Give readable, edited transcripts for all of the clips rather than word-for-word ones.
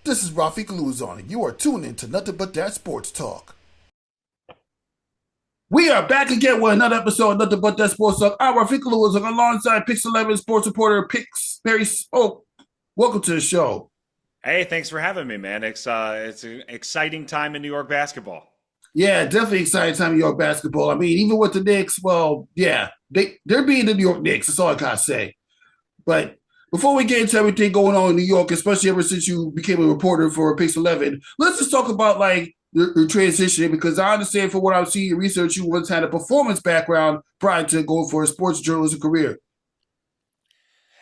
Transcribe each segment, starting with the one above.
This is Rafiq Luzon, and you are tuned in to Nothing But That Sports Talk. We are back again with another episode of Nothing But That Sports Talk. I'm Rafiq Luzon alongside PIX 11 Sports Reporter Perry Sook. Welcome to the show. Hey, thanks for having me, man. It's an exciting time in New York basketball. Yeah, definitely exciting time in New York basketball. I mean, even with the Knicks, well, yeah, they're being the New York Knicks. That's all I gotta say. But before we get into everything going on in New York, especially ever since you became a reporter for PIX 11, let's just talk about like your transition, because I understand from what I've seen in research, you once had a performance background prior to going for a sports journalism career.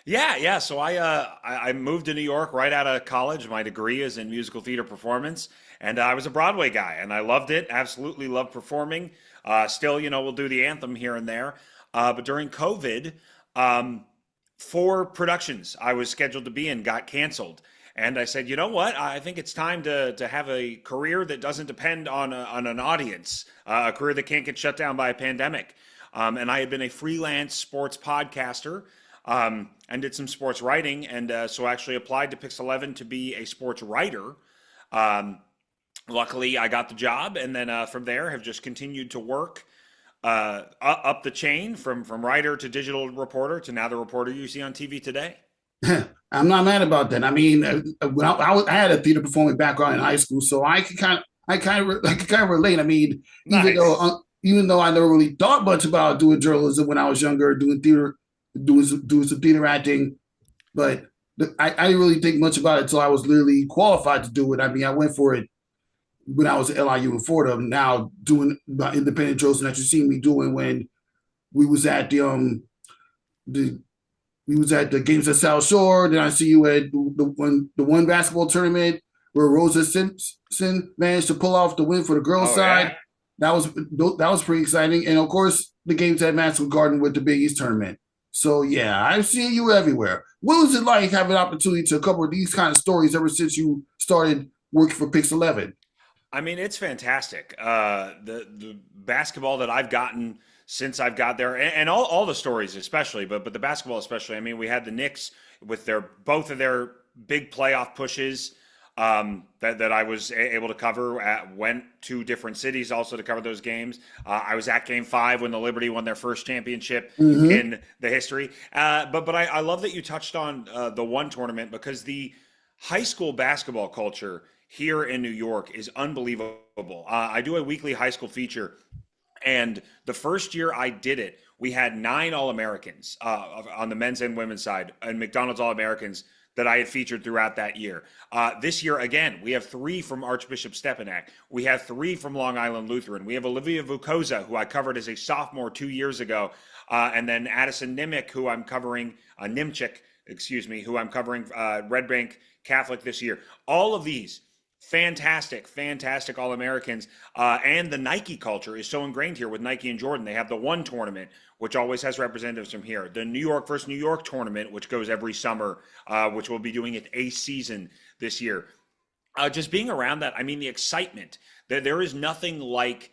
Yeah. So I moved to New York right out of college. My degree is in musical theater performance, and I was a Broadway guy, and I loved it. Absolutely loved performing. Still, we'll do the anthem here and there. But during COVID, 4 productions I was scheduled to be in got canceled. And I said, you know what? I think it's time to have a career that doesn't depend on an audience, a career that can't get shut down by a pandemic. And I had been a freelance sports podcaster and did some sports writing. And so I actually applied to PIX 11 to be a sports writer. Luckily, I got the job. And then from there have just continued to work up the chain from writer to digital reporter to now the reporter you see on TV today. I'm not mad about that. I mean, when I had a theater performing background in high school, so I could kind of relate. I mean, Nice. even though I never really thought much about doing journalism when I was younger, doing theater, doing some theater acting, but I didn't really think much about it until I was literally qualified to do it. I mean, I went for it when I was at LIU in Florida. Now doing independent journalism that you see me doing when we was at the games at South Shore. Then I see you at the one basketball tournament where Rosa Simpson managed to pull off the win for the girls' side. Yeah. That was pretty exciting. And of course, the games at Madison Garden with the Big East tournament. So yeah, I've seen you everywhere. What was it like having an opportunity to cover these kind of stories ever since you started working for PIX 11? I mean, it's fantastic. The basketball that I've gotten since I've got there, and all the stories especially, but the basketball especially. I mean, we had the Knicks with both of their big playoff pushes that I was able to cover. Went to different cities also to cover those games. I was at Game 5 when the Liberty won their first championship in the history. But I love that you touched on the one tournament, because the high school basketball culture here in New York is unbelievable. I do a weekly high school feature. And the first year I did it, we had 9 All-Americans on the men's and women's side, and McDonald's All-Americans that I had featured throughout that year. This year, again, we have 3 from Archbishop Stepanak. We have 3 from Long Island Lutheran. We have Olivia Vukoza, who I covered as a sophomore 2 years ago. And then Addison Nimchik, who I'm covering, who I'm covering Red Bank Catholic this year. All of these fantastic All-Americans. And the Nike culture is so ingrained here with Nike and Jordan. They have the one tournament, which always has representatives from here. The New York versus New York tournament, which goes every summer, which we'll be doing its 8th season this year. Just being around that, I mean, the excitement. There is nothing like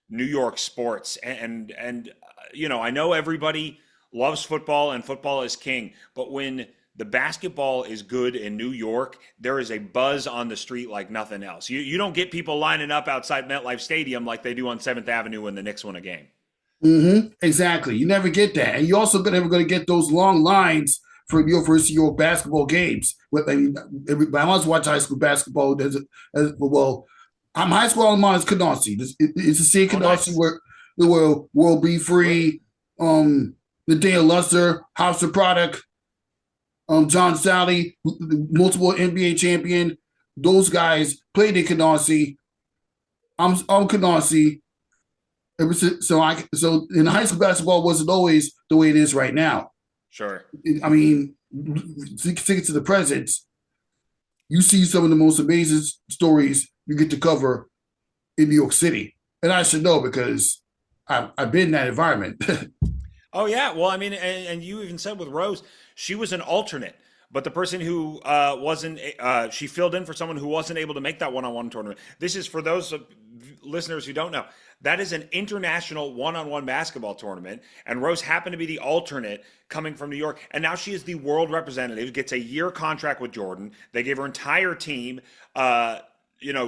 New York sports. And I know everybody loves football and football is king, but when the basketball is good in New York, there is a buzz on the street like nothing else. You don't get people lining up outside MetLife Stadium like they do on 7th Avenue when the Knicks win a game. Exactly. You never get that. And you also never going to get those long lines for your first New York basketball games. I want to watch high school basketball. I'm high school alumni is Canarsie. It's a city of Canarsie where World Be Free, the Dale Luster, House of Product, John Sally, multiple NBA champion. Those guys played in Canarsie. I'm Canarsie. So in high school basketball wasn't always the way it is right now. Sure. I mean, sticking to the present, you see some of the most amazing stories you get to cover in New York City. And I should know because I've been in that environment. Oh, yeah. Well, I mean, and you even said with Rose, she was an alternate. But the person who she filled in for someone who wasn't able to make that one-on-one tournament. This is for those listeners who don't know, that is an international one-on-one basketball tournament, and Rose happened to be the alternate coming from New York, and now she is the world representative, gets a year contract with Jordan. They gave her entire team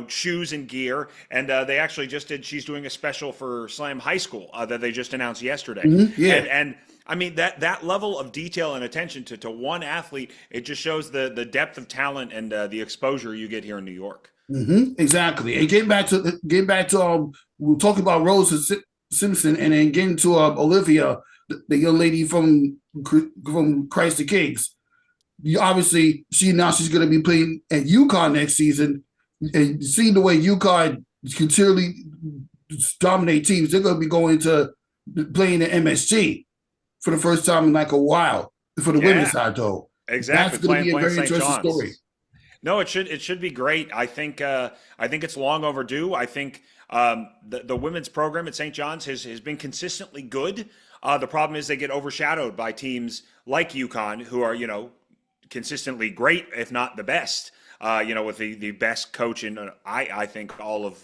shoes and gear, and they actually just did, she's doing a special for Slam High School that they just announced yesterday. Yeah. And I mean, that level of detail and attention to one athlete, it just shows the depth of talent and the exposure you get here in New York. Exactly. And getting back to we're talking about Rose Simpson, and then getting to Olivia, the young lady from Christ the Kings. Obviously, she's going to be playing at UConn next season, and seeing the way UConn continually dominate teams, they're going to be going to playing the MSG for the first time in like a while for the women's side, though. Exactly. That's going to be a very interesting story. No, it should be great. I think it's long overdue. I think the women's program at St. John's has been consistently good. The problem is they get overshadowed by teams like UConn, who are consistently great, if not the best. With the best coach in I think all of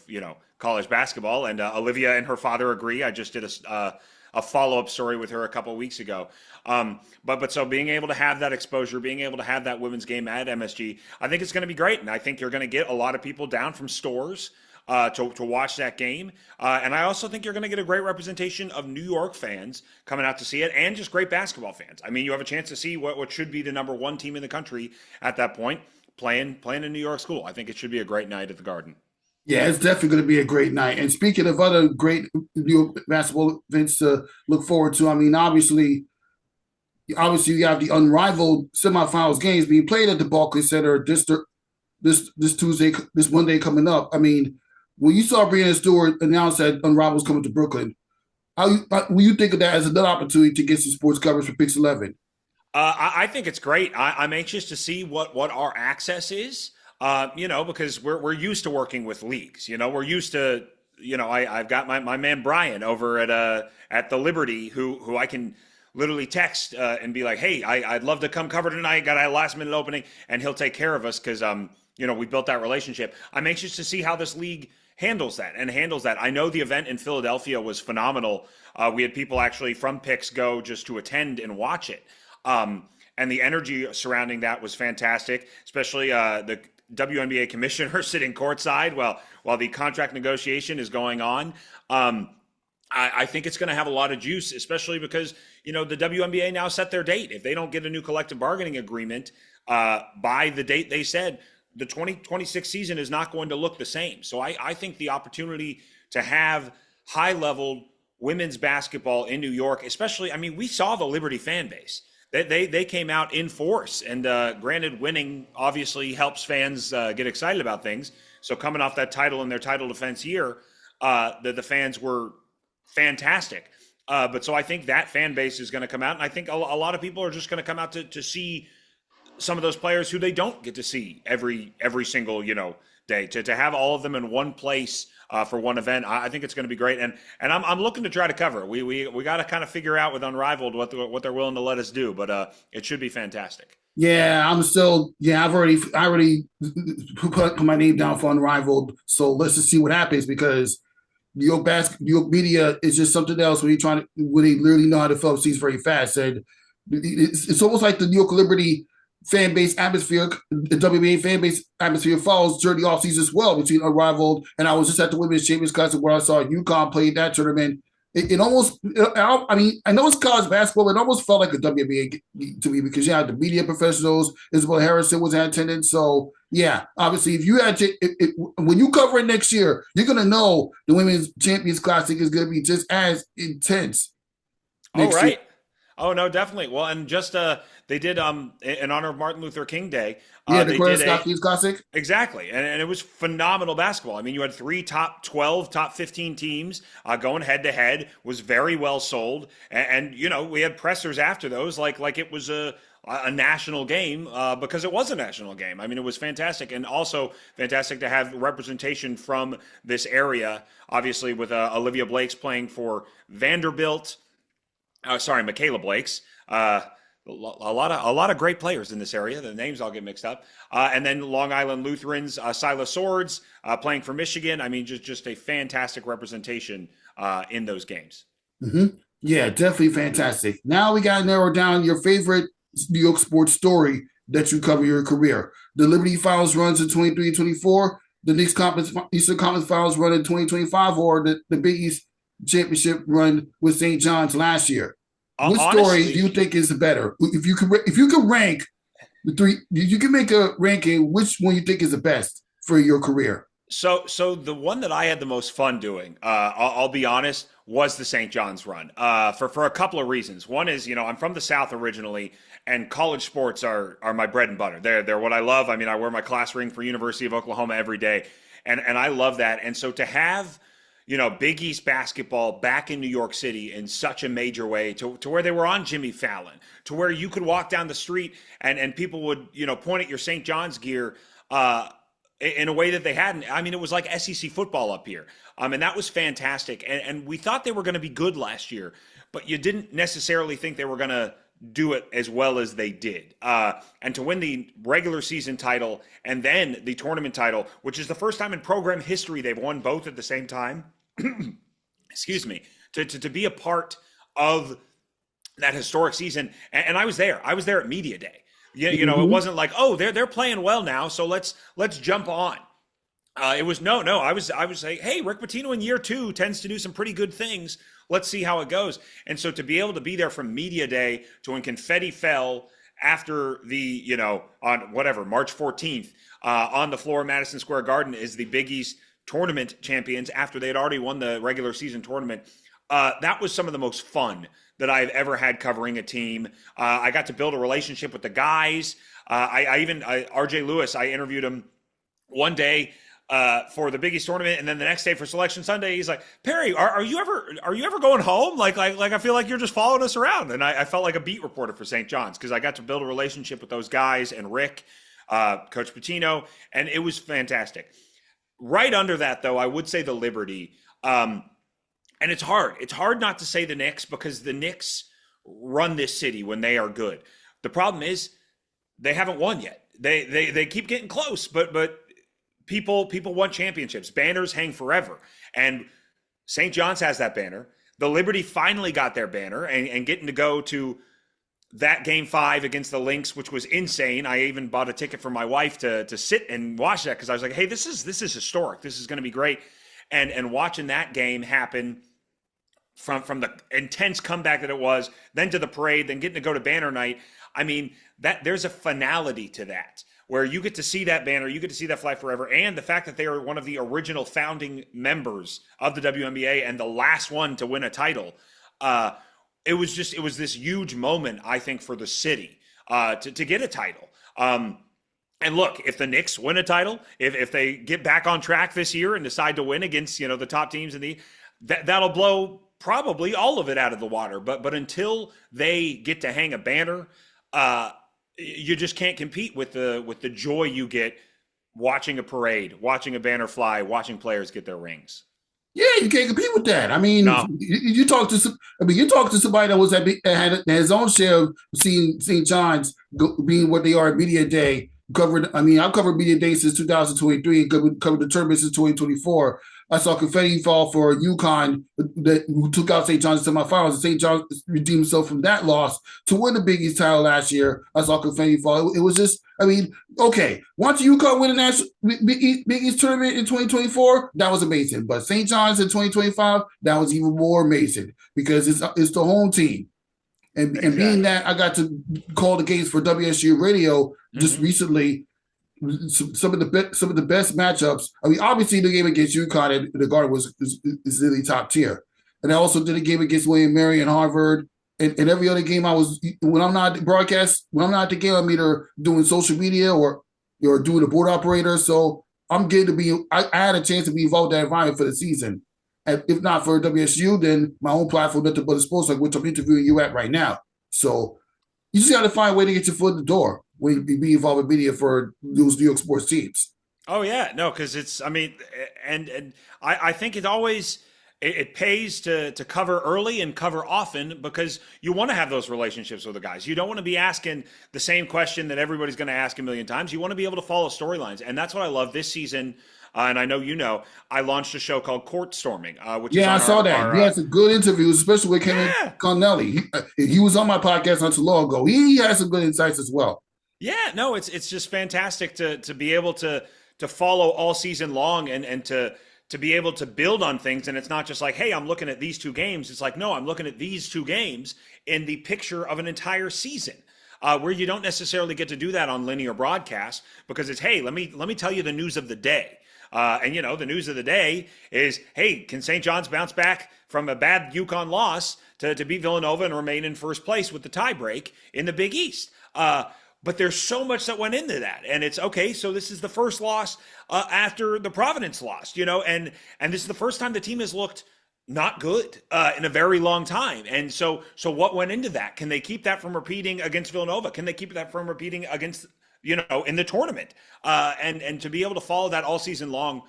college basketball. And Olivia and her father agree. I just did a follow-up story with her a couple of weeks ago. But so being able to have that exposure, being able to have that women's game at MSG, I think it's going to be great. And I think you're going to get a lot of people down from stores to watch that game. And I also think you're going to get a great representation of New York fans coming out to see it, and just great basketball fans. I mean, you have a chance to see what should be the number one team in the country at that point playing in New York school. I think it should be a great night at the Garden. Yeah, it's definitely going to be a great night. And speaking of other great New York basketball events to look forward to, I mean, obviously you have the Unrivaled semifinals games being played at the Barclays Center this Tuesday, this Monday coming up. I mean, when you saw Brianna Stewart announce that Unrivaled's coming to Brooklyn, will you think of that as another opportunity to get some sports coverage for PIX 11? I think it's great. I'm anxious to see what our access is. Because we're used to working with leagues. We're used to, I've got my man Brian over at the Liberty who I can literally text and be like, hey, I'd love to come cover tonight. Got a last minute opening, and he'll take care of us because we built that relationship. I'm anxious to see how this league handles that. I know the event in Philadelphia was phenomenal. We had people actually from PIX go just to attend and watch it. And the energy surrounding that was fantastic, especially the WNBA commissioner sitting courtside while the contract negotiation is going on. I think it's going to have a lot of juice, especially because, the WNBA now set their date. If they don't get a new collective bargaining agreement by the date they said, the 2026 season is not going to look the same. So I think the opportunity to have high-level women's basketball in New York, especially, I mean, we saw the Liberty fan base. They came out in force, and granted, winning obviously helps fans get excited about things. So coming off that title in their title defense year, the fans were fantastic. But so I think that fan base is going to come out, and I think a lot of people are just going to come out to see some of those players who they don't get to see every single day. To have all of them in one place for one event, I think it's going to be great, and I'm looking to try to cover it. We got to kind of figure out with Unrivaled what they're willing to let us do, but it should be fantastic. Yeah, I've already put my name down for Unrivaled, so let's just see what happens, because New York media is just something else when they literally know how to fill up seats very fast, and it's almost like the New York Liberty fan base atmosphere, the WNBA fan base atmosphere follows during the offseason as well between Unrivaled, and I was just at the Women's Champions Classic where I saw UConn play that tournament. It almost, I mean, I know it's college basketball, but it almost felt like a WNBA to me, because you had the media professionals, Isabel Harrison was in attendance. So yeah, obviously, if you had to, when you cover it next year, you're going to know the Women's Champions Classic is going to be just as intense. All right. Year. Oh no, definitely. Well, and just they did in honor of Martin Luther King Day. The Coretta Scott Kings Classic. Exactly, and it was phenomenal basketball. I mean, you had 3 top 12, top 15 teams going head to head. Was very well sold, and we had pressers after those, like it was a national game because it was a national game. I mean, it was fantastic, and also fantastic to have representation from this area. Obviously, with Olivia Blake's playing for Vanderbilt. Michaela Blake's. a lot of great players in this area. The names all get mixed up. And then Long Island Lutherans, Silas Swords playing for Michigan. I mean, just a fantastic representation in those games. Mm-hmm. Yeah, definitely fantastic. Now we got to narrow down your favorite New York sports story that you cover your career. The Liberty Finals runs in 23-24, the Knicks Eastern Conference Finals run in 2025, or the Big East Championship run with St. John's last year. Which story do you think is better? If you could rank the three, you can make a ranking. Which one you think is the best for your career? So the one that I had the most fun doing, I'll be honest, was the St. John's run. For a couple of reasons. One is, I'm from the South originally, and college sports are my bread and butter. They're what I love. I mean, I wear my class ring for University of Oklahoma every day, and I love that. And so to have Big East basketball back in New York City in such a major way, to where they were on Jimmy Fallon, to where you could walk down the street and people would point at your St. John's gear. In a way that they hadn't. I mean, it was like SEC football up here. And that was fantastic. And we thought they were going to be good last year, but you didn't necessarily think they were going to do it as well as they did. And to win the regular season title and then the tournament title, which is the first time in program history they've won both at the same time. Excuse me. To be a part of that historic season. And I was there. I was there at Media Day. It wasn't like, oh, they're playing well now, so let's jump on. It was no. I was like, hey, Rick Pitino in year 2 tends to do some pretty good things. Let's see how it goes. And so to be able to be there from Media Day to when confetti fell after the on March 14th on the floor of Madison Square Garden as the Big East tournament champions after they had already won the regular season tournament. That was some of the most fun that I've ever had covering a team. I got to build a relationship with the guys. RJ Lewis, I interviewed him one day for the Big East tournament, and then the next day for Selection Sunday, he's like, "Perry, are you ever going home? Like I feel like you're just following us around." And I felt like a beat reporter for St. John's because I got to build a relationship with those guys and Rick, Coach Pitino, and it was fantastic. Right under that, though, I would say the Liberty. And it's hard. It's hard not to say the Knicks because the Knicks run this city when they are good. The problem is they haven't won yet. They keep getting close, but people want championships. Banners hang forever. And St. John's has that banner. The Liberty finally got their banner and getting to go to that game 5 against the Lynx, which was insane. I even bought a ticket for my wife to sit and watch that because I was like, hey, this is historic. This is going to be great. And watching that game happen from the intense comeback that it was, then to the parade, then getting to go to banner night. I mean, that there's a finality to that where you get to see that banner, you get to see that fly forever, and the fact that they are one of the original founding members of the WNBA and the last one to win a title. It was this huge moment, I think, for the city to get a title. And look, if the Knicks win a title, if they get back on track this year and decide to win against the top teams in that'll blow probably all of it out of the water. But until they get to hang a banner, you just can't compete with the joy you get watching a parade, watching a banner fly, watching players get their rings. Yeah, you can't compete with that. I mean, No. you talk to somebody that was that had his own share of seeing St. John's being what they are at Media Day. I've covered Media Day since 2023 and covered the tournament since 2024. I saw confetti fall for UConn who took out St. John's to semifinals. And St. John's redeemed himself from that loss to win the Big East title last year. I saw confetti fall. It was just, okay. Once UConn win the national Big East tournament in 2024, that was amazing. But St. John's in 2025, that was even more amazing because it's the home team. And being that I got to call the games for WSU Radio just recently, some of the best matchups. Obviously the game against UConn at the Garden is really top tier, and I also did a game against William Mary and Harvard, and every other game when I'm not at the game, I'm either doing social media or doing the board operator. So I'm getting to be. I had a chance to be involved in that environment for the season. And if not for WSU, then my own platform, Nothing But Sports, like which I'm interviewing you at right now. So you just got to find a way to get your foot in the door when you be involved in media for those New York sports teams. Oh yeah, no, because it's. I think it always. it pays to cover early and cover often, because you want to have those relationships with the guys. You don't want to be asking the same question that everybody's going to ask a million times. You want to be able to follow storylines. And that's what I love this season. And I know I launched a show called Court Storming, which is on I saw that. He had some good interviews, especially with Kevin Connelly. He was on my podcast not too long ago. He has some good insights as well. Yeah, no, it's just fantastic to be able to follow all season long, and to be able to build on things. And it's not just like, hey, I'm looking at these 2 games. It's like, no, I'm looking at these 2 games in the picture of an entire season, where you don't necessarily get to do that on linear broadcast, because it's, hey, let me tell you the news of the day. And the news of the day is, hey, can St. John's bounce back from a bad UConn loss to beat Villanova and remain in first place with the tiebreak in the Big East? But there's so much that went into that. And it's, okay, so this is the first loss after the Providence loss, and this is the first time the team has looked not good in a very long time. And so what went into that? Can they keep that from repeating against Villanova? Can they keep that from repeating against, in the tournament? And to be able to follow that all season long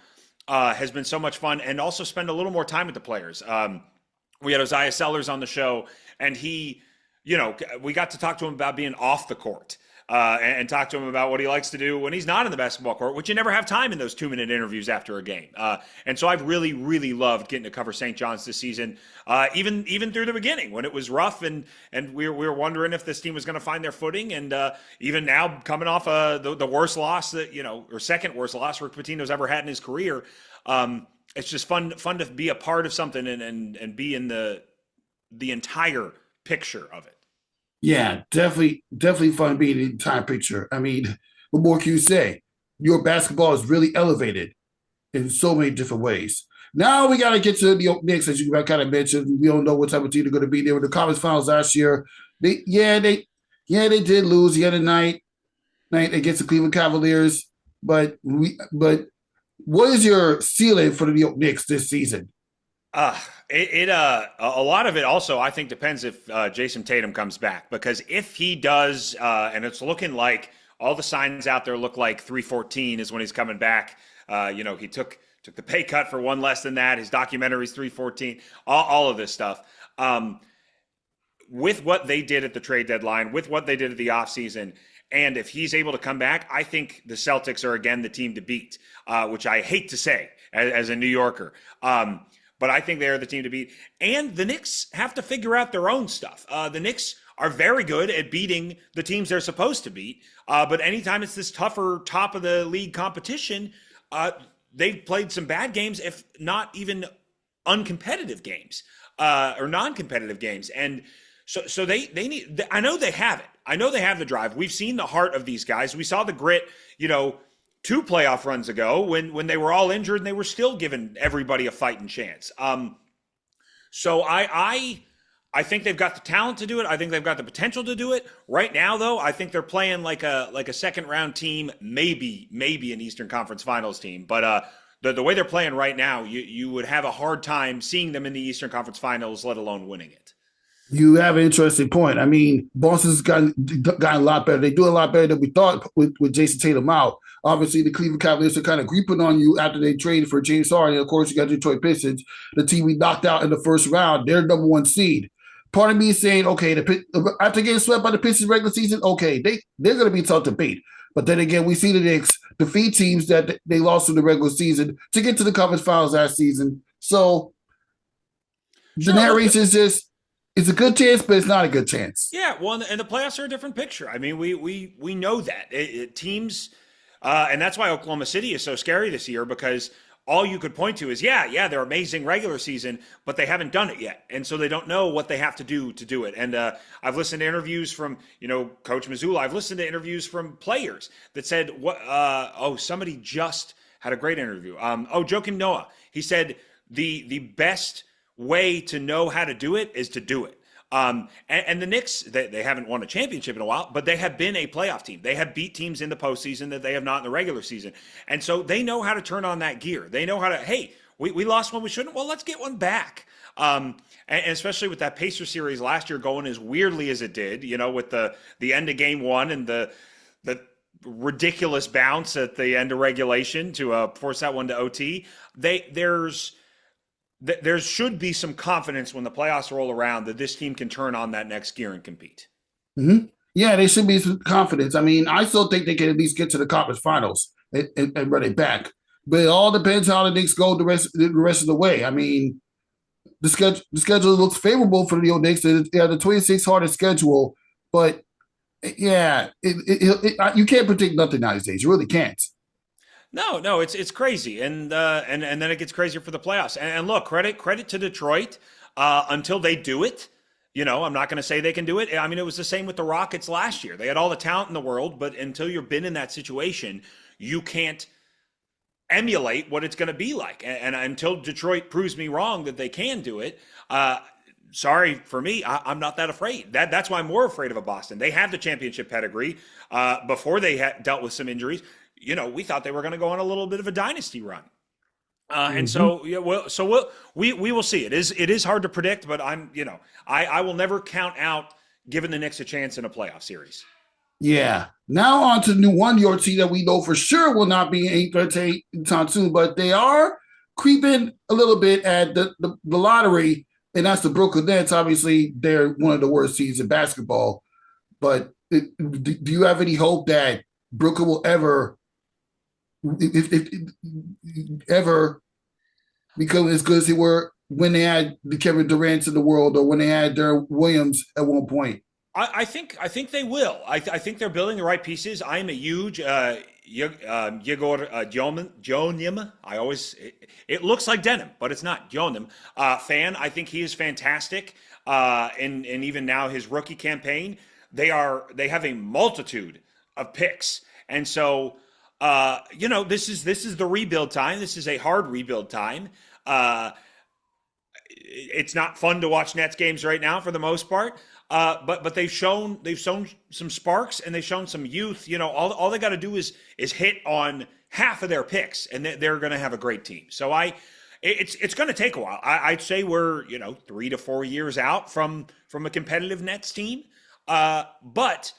has been so much fun, and also spend a little more time with the players. We had Isaiah Sellers on the show, and he, we got to talk to him about being off the court. And talk to him about what he likes to do when he's not in the basketball court, which you never have time in those 2-minute interviews after a game. And so I've really, really loved getting to cover St. John's this season, even through the beginning when it was rough, and we were wondering if this team was going to find their footing. And even now, coming off the worst loss that, or second worst loss Rick Pitino's ever had in his career, it's just fun to be a part of something and be in the entire picture of it. Yeah, definitely fun being in the entire picture. I mean, what more can you say? Your basketball is really elevated in so many different ways. Now we got to get to the Knicks, as you kind of mentioned. We don't know what type of team they're going to be. They were in the conference finals last year. They did lose the other night against the Cleveland Cavaliers. But what is your ceiling for the New York Knicks this season? A lot of it also, I think, depends if Jason Tatum comes back, because if he does, and it's looking like all the signs out there look like 314 is when he's coming back. He took the pay cut for one less than that. His documentary's 314, all of this stuff. With what they did at the trade deadline, with what they did at the offseason, and if he's able to come back, I think the Celtics are again the team to beat, which I hate to say as a New Yorker. But I think they're the team to beat. And the Knicks have to figure out their own stuff. The Knicks are very good at beating the teams they're supposed to beat. But anytime it's this tougher top of the league competition, they've played some bad games, if not even uncompetitive games or non-competitive games. And so they need, I know they have it. I know they have the drive. We've seen the heart of these guys. We saw the grit, 2 playoff runs ago when they were all injured and they were still giving everybody a fighting chance. So I think they've got the talent to do it. I think they've got the potential to do it. Right now, though, I think they're playing like a second round team, maybe an Eastern Conference Finals team. But the way they're playing right now, you would have a hard time seeing them in the Eastern Conference Finals, let alone winning it. You have an interesting point. I mean, Boston's gotten a lot better. They do a lot better than we thought with Jason Tatum out. Obviously, the Cleveland Cavaliers are kind of creeping on you after they traded for James Harden. And of course, you got the Detroit Pistons, the team we knocked out in the first round. They're number 1 seed. Part of me is saying, okay, after getting swept by the Pistons regular season, okay, they're going to be tough to beat. But then again, we see the Knicks defeat teams that they lost in the regular season to get to the conference finals last season. So the narration is just, it's a good chance, but it's not a good chance. Yeah, well, and the playoffs are a different picture. I mean, we know that teams, and that's why Oklahoma City is so scary this year, because all you could point to is, they're amazing regular season, but they haven't done it yet, and so they don't know what they have to do it. And I've listened to interviews from Coach Mazzulla. I've listened to interviews from players that said, somebody just had a great interview. Joakim Noah. He said the best way to know how to do it is to do it. And the Knicks, they haven't won a championship in a while, but they have been a playoff team. They have beat teams in the postseason that they have not in the regular season. And so they know how to turn on that gear. They know how to, hey, we lost one we shouldn't. Well, let's get one back. And especially with that Pacers series last year going as weirdly as it did, with the end of game 1 and the ridiculous bounce at the end of regulation to force that one to OT. There's there should be some confidence when the playoffs roll around that this team can turn on that next gear and compete. Mm-hmm. Yeah, there should be some confidence. I mean, I still think they can at least get to the conference finals and run it back. But it all depends how the Knicks go the rest of the way. I mean, the schedule looks favorable for the Knicks. They have the 26th hardest schedule, but yeah, you can't predict nothing nowadays. You really can't. No, it's crazy, and then it gets crazier for the playoffs. And look, credit to Detroit until they do it. I'm not going to say they can do it. I mean, it was the same with the Rockets last year. They had all the talent in the world, but until you've been in that situation, you can't emulate what it's going to be like. And until Detroit proves me wrong that they can do it, sorry for me, I'm not that afraid. That's why I'm more afraid of a Boston. They have the championship pedigree before they had dealt with some injuries. We thought they were going to go on a little bit of a dynasty run. And so, yeah, we will see. It is hard to predict, but I will never count out giving the Knicks a chance in a playoff series. Yeah. Now on to the new New York team that we know for sure will not be in 8-13 anytime soon, but they are creeping a little bit at the lottery, and that's the Brooklyn Nets. Obviously, they're one of the worst teams in basketball. But do you have any hope that Brooklyn will ever become as good as they were when they had the Kevin Durant's in the world, or when they had Darren Williams at one point? I think they will. I think they're building the right pieces. I am a huge Yegor Jonim. It looks like denim, but it's not Jonim fan. I think he is fantastic. And even now his rookie campaign, they have a multitude of picks, and so this is the rebuild time. This is a hard rebuild time. It's not fun to watch Nets games right now for the most part. But they've shown some sparks, and they've shown some youth. All they got to do is hit on half of their picks, and they're going to have a great team. So it's going to take a while. I'd say we're 3 to 4 years out from a competitive Nets team, but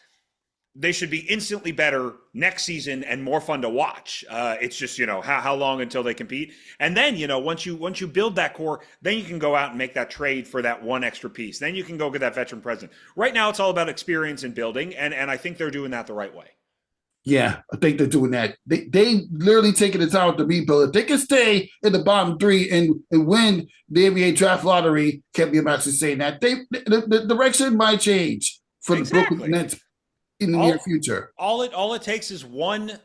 they should be instantly better next season and more fun to watch. It's just, how long until they compete. And then, once you build that core, then you can go out and make that trade for that one extra piece. Then you can go get that veteran presence. Right now, it's all about experience and building. And I think they're doing that the right way. Yeah, I think they're doing that. They literally taking the time to rebuild. If they can stay in the bottom three and win the NBA draft lottery, can't be actually saying that. The direction might change for the Brooklyn Nets in the near future. All it takes is one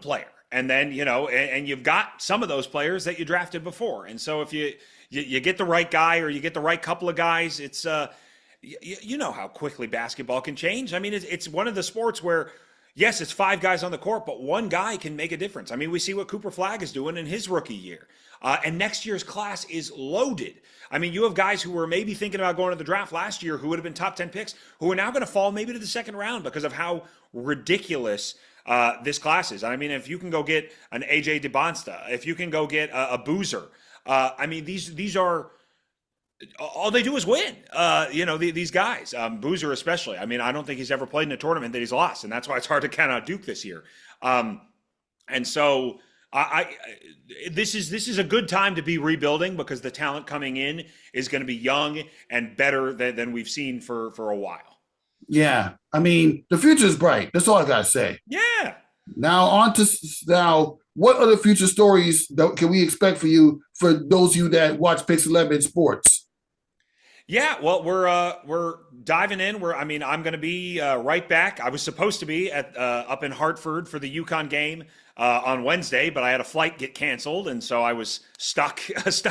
player, and then and you've got some of those players that you drafted before. And so if you get the right guy, or you get the right couple of guys, it's you know how quickly basketball can change. I mean, it's one of the sports where, yes, it's 5 guys on the court, but one guy can make a difference. I mean, we see what Cooper Flagg is doing in his rookie year. And next year's class is loaded. I mean, you have guys who were maybe thinking about going to the draft last year who would have been top 10 picks, who are now going to fall maybe to the second round because of how ridiculous this class is. I mean, if you can go get an AJ DeBonsta, if you can go get a Boozer, I mean, these are all they do is win. These guys, Boozer especially. I mean, I don't think he's ever played in a tournament that he's lost, and that's why it's hard to count out Duke this year. And so this is a good time to be rebuilding, because the talent coming in is going to be young and better than we've seen for a while. Yeah, I mean, the future is bright. That's all I gotta say. Yeah. Now what other future stories can we expect for you, for those of you that watch PIX 11 Sports? Yeah, well, we're diving in. I'm going to be right back. I was supposed to be at up in Hartford for the UConn game on Wednesday, but I had a flight get canceled, and so I was stuck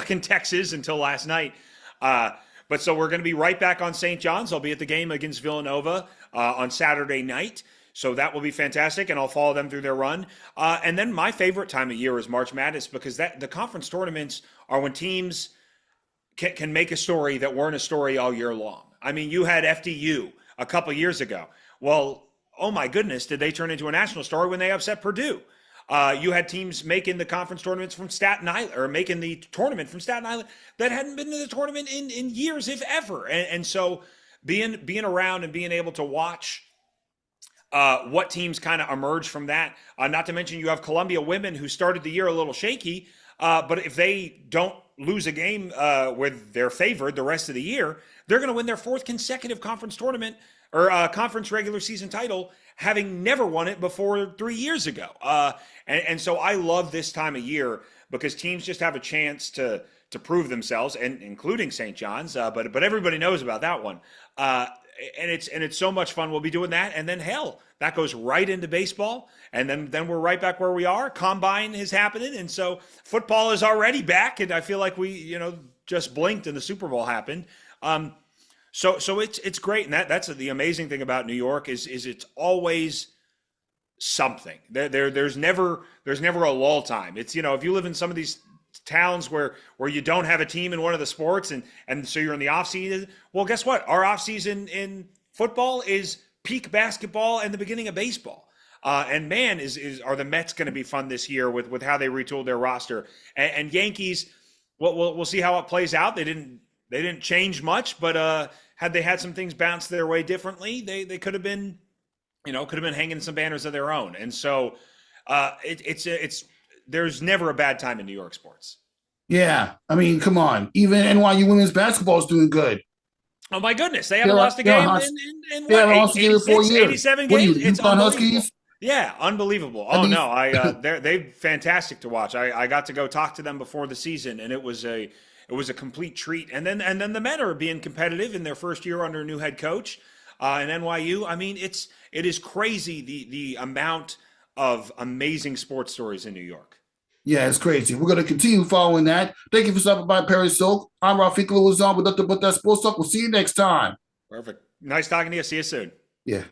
in Texas until last night. But so we're going to be right back on St. John's. I'll be at the game against Villanova on Saturday night. So that will be fantastic, and I'll follow them through their run. And then my favorite time of year is March Madness, because the conference tournaments are when teams can make a story that weren't a story all year long. I mean, you had FDU a couple years ago. Well, oh my goodness, did they turn into a national story when they upset Purdue? You had teams making the conference tournaments from Staten Island, or making the tournament from Staten Island, that hadn't been to the tournament in years, if ever. And so being around and being able to watch what teams kind of emerge from that. Not to mention you have Columbia women, who started the year a little shaky, but if they don't lose a game where they're favored the rest of the year, they're going to win their fourth consecutive conference tournament or conference regular season title, having never won it before 3 years ago. And so I love this time of year because teams just have a chance to prove themselves, and including St. John's. But everybody knows about that one. And it's so much fun. We'll be doing that, and then hell, that goes right into baseball, and then we're right back where we are. Combine is happening, and so football is already back, and I feel like we just blinked and the Super Bowl happened. So it's great, and that's the amazing thing about New York is it's always something. There's never a lull time. It's if you live in some of these towns where you don't have a team in one of the sports and so you're in the off season. Well, guess what? Our off season in football is peak basketball and the beginning of baseball. And man, are the Mets going to be fun this year with how they retooled their roster, and Yankees. We'll see how it plays out. They didn't change much, but had they had some things bounce their way differently, they could have been hanging some banners of their own. And so it's there's never a bad time in New York sports. Yeah, I mean, come on. Even NYU women's basketball is doing good. Oh my goodness, they haven't lost a game in what? Lost a game in 4 years. 87 games. It's unbelievable. Huskies? Yeah, unbelievable. Oh no, they're fantastic to watch. I got to go talk to them before the season, and it was a complete treat. And then the men are being competitive in their first year under a new head coach. And NYU, I mean, it is crazy the amount of amazing sports stories in New York. Yeah, it's crazy. We're going to continue following that. Thank you for stopping by, Perry Sook. I'm Rafiq Luzon with Nothing But That Sports Talk. We'll see you next time. Perfect. Nice talking to you. See you soon. Yeah.